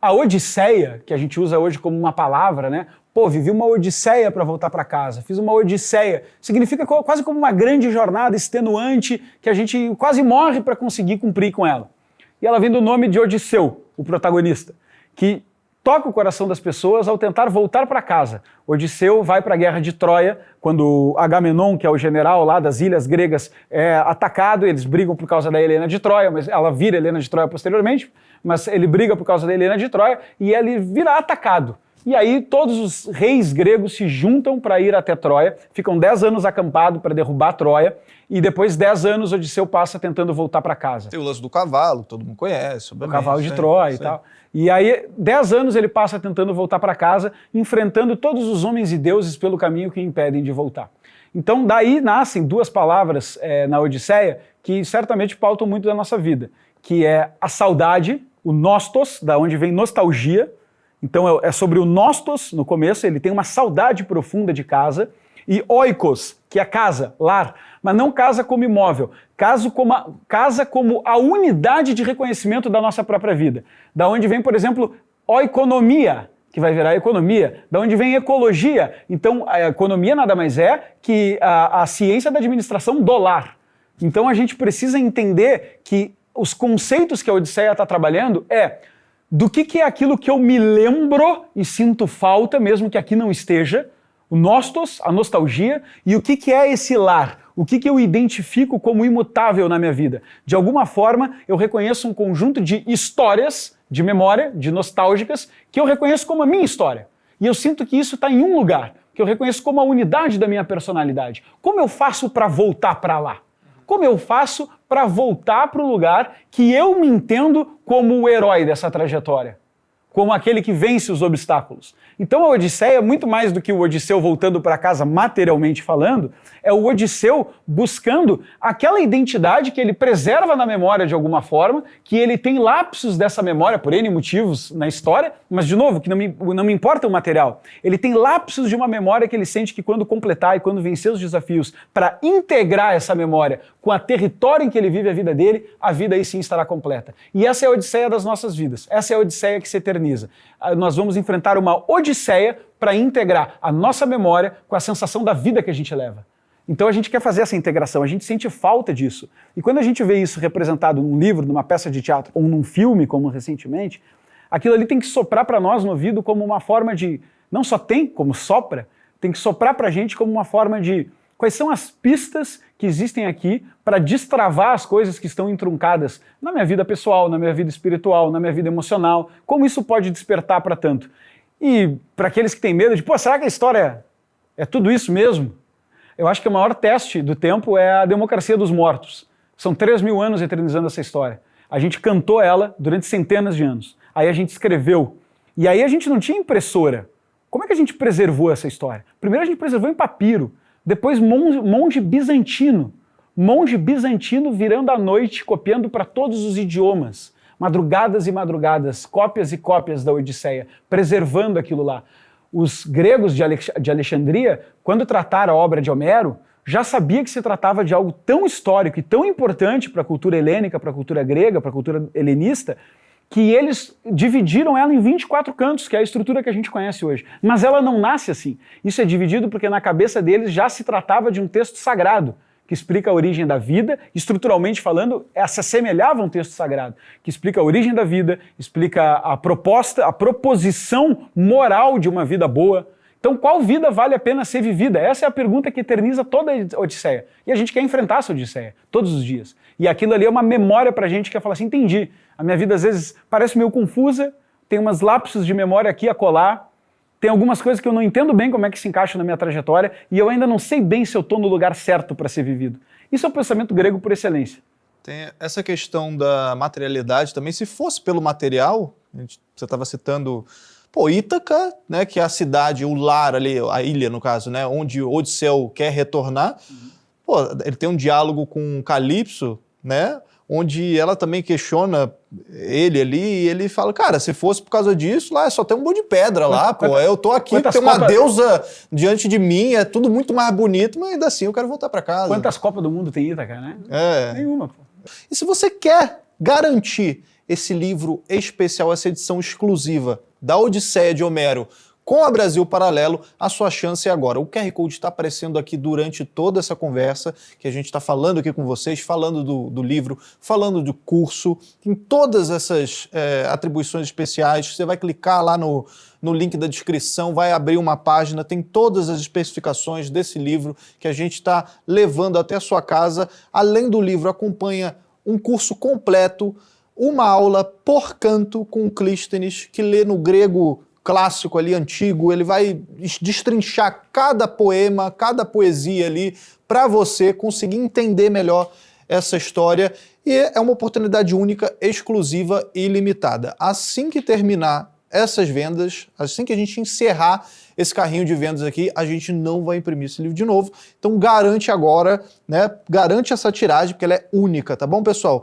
a odisseia, que a gente usa hoje como uma palavra, né? Pô, vivi uma odisseia para voltar para casa, fiz uma odisseia. Significa quase como uma grande jornada extenuante que a gente quase morre para conseguir cumprir com ela. E ela vem do nome de Odisseu, o protagonista, que toca o coração das pessoas ao tentar voltar para casa. Odisseu vai para a guerra de Troia, quando Agamenon, que é o general lá das ilhas gregas, é atacado, eles brigam por causa da Helena de Troia, mas ela vira Helena de Troia posteriormente, mas ele briga por causa da Helena de Troia e ele vira atacado. E aí todos os reis gregos se juntam para ir até Troia, ficam 10 anos acampados para derrubar Troia, e depois 10 anos Odisseu passa tentando voltar para casa. Tem o lance do cavalo, todo mundo conhece, o cavalo de Troia e tal. E aí 10 anos ele passa tentando voltar para casa, enfrentando todos os homens e deuses pelo caminho que impedem de voltar. Então daí nascem duas palavras na Odisseia que certamente pautam muito da nossa vida, que é a saudade, o nostos, da onde vem nostalgia. Então é sobre o nostos no começo, ele tem uma saudade profunda de casa, e oikos, que é casa, lar, mas não casa como imóvel, casa como a unidade de reconhecimento da nossa própria vida. Da onde vem, por exemplo, oikonomia, que vai virar economia, da onde vem ecologia. Então a economia nada mais é que a ciência da administração do lar. Então a gente precisa entender que os conceitos que a Odisseia está trabalhando do que é aquilo que eu me lembro e sinto falta, mesmo que aqui não esteja, o nostos, a nostalgia, e o que é esse lar, o que eu identifico como imutável na minha vida. De alguma forma, eu reconheço um conjunto de histórias de memória, de nostálgicas, que eu reconheço como a minha história. E eu sinto que isso está em um lugar, que eu reconheço como a unidade da minha personalidade. Como eu faço para voltar para lá? Como eu faço para voltar para o lugar que eu me entendo como o herói dessa trajetória? Como aquele que vence os obstáculos. Então a Odisseia, muito mais do que o Odisseu voltando para casa materialmente falando, é o Odisseu buscando aquela identidade que ele preserva na memória de alguma forma, que ele tem lapsos dessa memória por N motivos na história, mas de novo, que não me importa o material. Ele tem lapsos de uma memória que ele sente que quando completar e quando vencer os desafios para integrar essa memória com a território em que ele vive a vida dele, a vida aí sim estará completa. E essa é a Odisseia das nossas vidas. Essa é a Odisseia que se eterniza. Nós vamos enfrentar uma odisseia para integrar a nossa memória com a sensação da vida que a gente leva. Então a gente quer fazer essa integração, a gente sente falta disso. E quando a gente vê isso representado num livro, numa peça de teatro ou num filme, como recentemente, aquilo ali tem que soprar para nós no ouvido como uma forma de... Não só tem como sopra, tem que soprar para a gente como uma forma de... Quais são as pistas que existem aqui para destravar as coisas que estão entruncadas na minha vida pessoal, na minha vida espiritual, na minha vida emocional? Como isso pode despertar para tanto? E para aqueles que têm medo de, pô, será que a história é tudo isso mesmo? Eu acho que o maior teste do tempo é a democracia dos mortos. São 3.000 anos eternizando essa história. A gente cantou ela durante centenas de anos. Aí a gente escreveu. E aí a gente não tinha impressora. Como é que a gente preservou essa história? Primeiro a gente preservou em papiro. Depois monge bizantino. Monge bizantino virando à noite, copiando para todos os idiomas. Madrugadas e madrugadas, cópias e cópias da Odisseia, preservando aquilo lá. Os gregos de Alexandria, quando trataram a obra de Homero, já sabia que se tratava de algo tão histórico e tão importante para a cultura helênica, para a cultura grega, para a cultura helenista, que eles dividiram ela em 24 cantos, que é a estrutura que a gente conhece hoje. Mas ela não nasce assim. Isso é dividido porque na cabeça deles já se tratava de um texto sagrado, que explica a origem da vida, estruturalmente falando, se assemelhava a um texto sagrado, que explica a origem da vida, explica a proposta, a proposição moral de uma vida boa. Então, qual vida vale a pena ser vivida? Essa é a pergunta que eterniza toda a Odisseia. E a gente quer enfrentar essa Odisseia, todos os dias. E aquilo ali é uma memória pra gente que quer falar assim, entendi, a minha vida às vezes parece meio confusa, tem umas lapsos de memória aqui a colar, tem algumas coisas que eu não entendo bem como é que se encaixa na minha trajetória e eu ainda não sei bem se eu estou no lugar certo para ser vivido. Isso é o pensamento grego por excelência. Tem essa questão da materialidade também. Se fosse pelo material, você estava citando, pô, Ítaca, né, que é a cidade, o lar ali, a ilha no caso, né, onde Odisseu quer retornar. Pô, ele tem um diálogo com Calipso, né, onde ela também questiona ele ali, e ele fala, cara, se fosse por causa disso, lá só tem um monte de pedra lá, pô, eu tô aqui, tem uma deusa diante de mim, é tudo muito mais bonito, mas ainda assim eu quero voltar para casa. Quantas Copas do Mundo tem Ítaca, né? É. Nenhuma, pô. E se você quer garantir esse livro especial, essa edição exclusiva da Odisseia de Homero com a Brasil Paralelo, a sua chance é agora. O QR Code está aparecendo aqui durante toda essa conversa que a gente está falando aqui com vocês, falando do livro, falando do curso, em todas essas atribuições especiais. Você vai clicar lá no link da descrição, vai abrir uma página, tem todas as especificações desse livro que a gente está levando até a sua casa. Além do livro, acompanha um curso completo, uma aula por canto com o Clístenes, que lê no grego clássico ali, antigo. Ele vai destrinchar cada poema, cada poesia ali, para você conseguir entender melhor essa história. E é uma oportunidade única, exclusiva e ilimitada. Assim que terminar essas vendas, assim que a gente encerrar esse carrinho de vendas aqui, a gente não vai imprimir esse livro de novo. Então garante agora, né? Garante essa tiragem, porque ela é única, tá bom, pessoal?